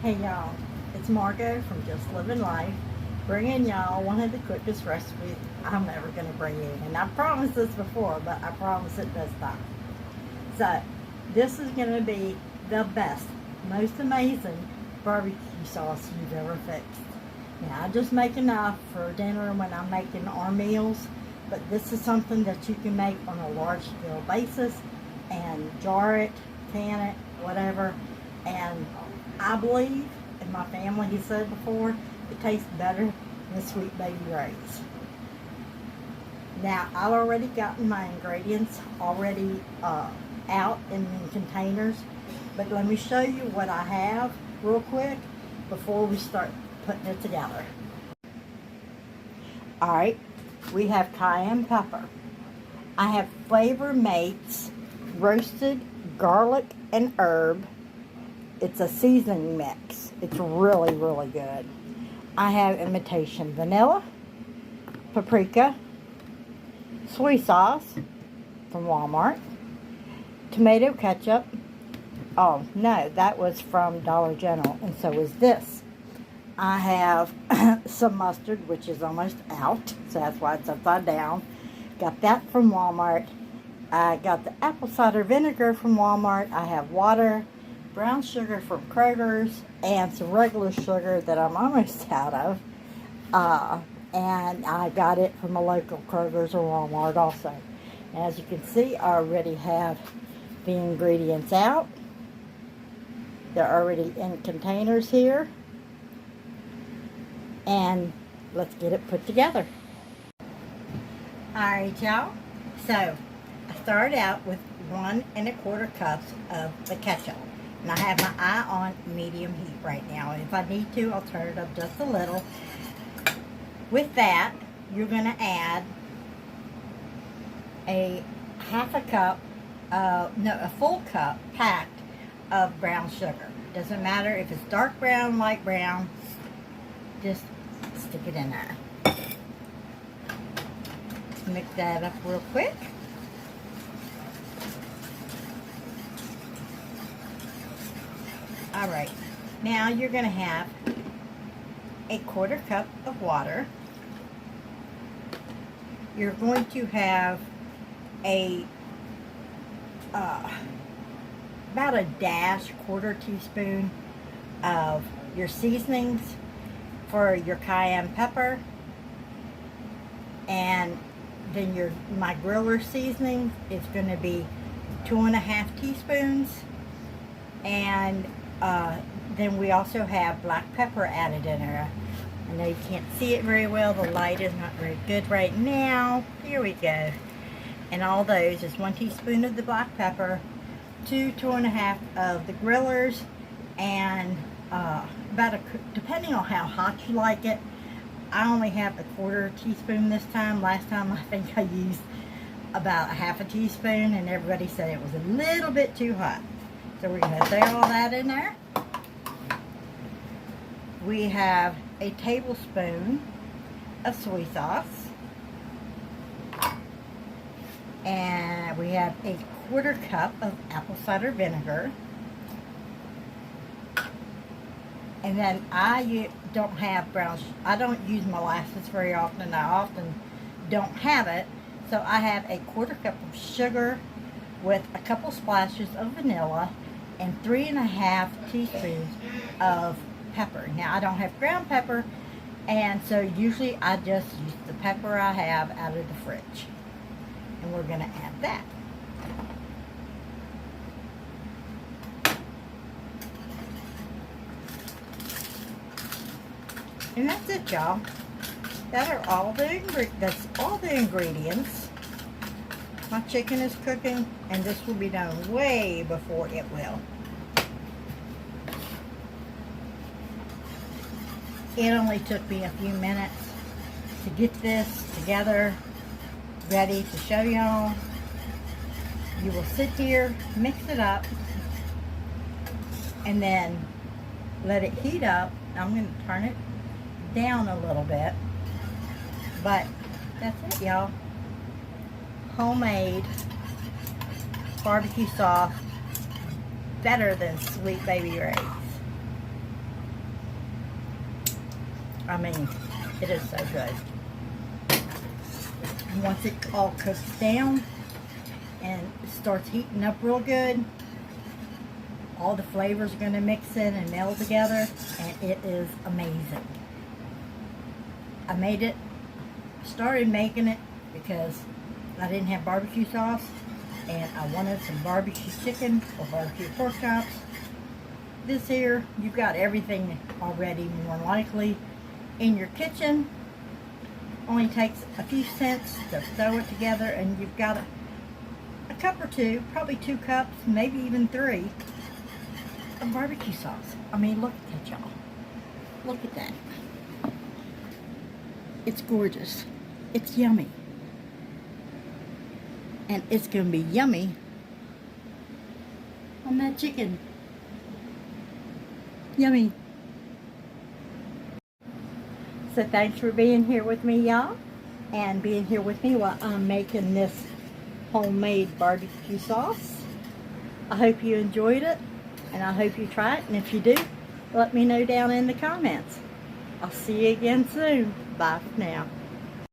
Hey y'all, it's Margot from Just Living Life, bringing y'all one of the quickest recipes I'm ever going to bring you. And I promised this before, but I promise it this time. So, this is going to be the best, most amazing barbecue sauce you've ever fixed. Now, I just make enough for dinner when I'm making our meals, but this is something that you can make on a large scale basis and jar it, can it, whatever. And I believe, and my family has said before, it tastes better than Sweet Baby Ray's. Now, I've already gotten my ingredients already out in containers, but let me show you what I have real quick before we start putting it together. Alright, we have cayenne pepper. I have Flavor Mates roasted garlic and herb. It's a seasoning mix. It's really, really good. I have imitation vanilla, paprika, soy sauce from Walmart, tomato ketchup. Oh, no, that was from Dollar General, and so is this. I have some mustard, which is almost out, so that's why it's upside down. Got that from Walmart. I got the apple cider vinegar from Walmart. I have water, brown sugar from Kroger's, and some regular sugar that I'm almost out of. And I got it from a local Kroger's or Walmart also. As you can see, I already have the ingredients out. They're already in containers here. And let's get it put together. Alright, y'all. So, I started out with 1 1/4 cups of the ketchup. And I have my eye on medium heat right now. If I need to, I'll turn it up just a little. With that, you're going to add a full cup packed of brown sugar. Doesn't matter if it's dark brown, light brown, just stick it in there. Mix that up real quick. Alright, now you're going to have a 1/4 cup of water. You're going to have about a dash, 1/4 teaspoon of your seasonings for your cayenne pepper. And then my griller seasoning is going to be 2 1/2 teaspoons. And then we also have black pepper added in there. I know you can't see it very well. The light is not very good right now. Here we go. And all those is 1 teaspoon of the black pepper, 2 1/2 of the grillers, and depending on how hot you like it, I only have a 1/4 teaspoon this time. Last time I think I used about a 1/2 teaspoon, and everybody said it was a little bit too hot. So we're going to throw all that in there. We have a tablespoon of soy sauce. And we have a 1/4 cup of apple cider vinegar. And then I don't use molasses very often. I often don't have it. So I have a 1/4 cup of sugar with a couple splashes of vanilla and 3 1/2 teaspoons of pepper. Now I don't have ground pepper, and so usually I just use the pepper I have out of the fridge. And we're going to add that. And that's it, y'all. That's all the ingredients. My chicken is cooking, and this will be done way before it will. It only took me a few minutes to get this together, ready to show y'all. You will sit here, mix it up, and then let it heat up. I'm going to turn it down a little bit, but that's it, y'all. Homemade barbecue sauce, better than Sweet Baby Ray's. I mean, it is so good. And once it all cooks down and it starts heating up real good, all the flavors are going to mix in and meld together, and it is amazing. I started making it because I didn't have barbecue sauce, and I wanted some barbecue chicken or barbecue pork chops. This here, you've got everything already, more than likely, in your kitchen. Only takes a few cents to throw it together, and you've got a cup or two, probably 2 cups, maybe even 3, of barbecue sauce. I mean, look at that, y'all. Look at that. It's gorgeous. It's yummy. And it's going to be yummy on that chicken. Yummy. So thanks for being here with me, y'all. And being here with me while I'm making this homemade barbecue sauce. I hope you enjoyed it. And I hope you try it. And if you do, let me know down in the comments. I'll see you again soon. Bye for now.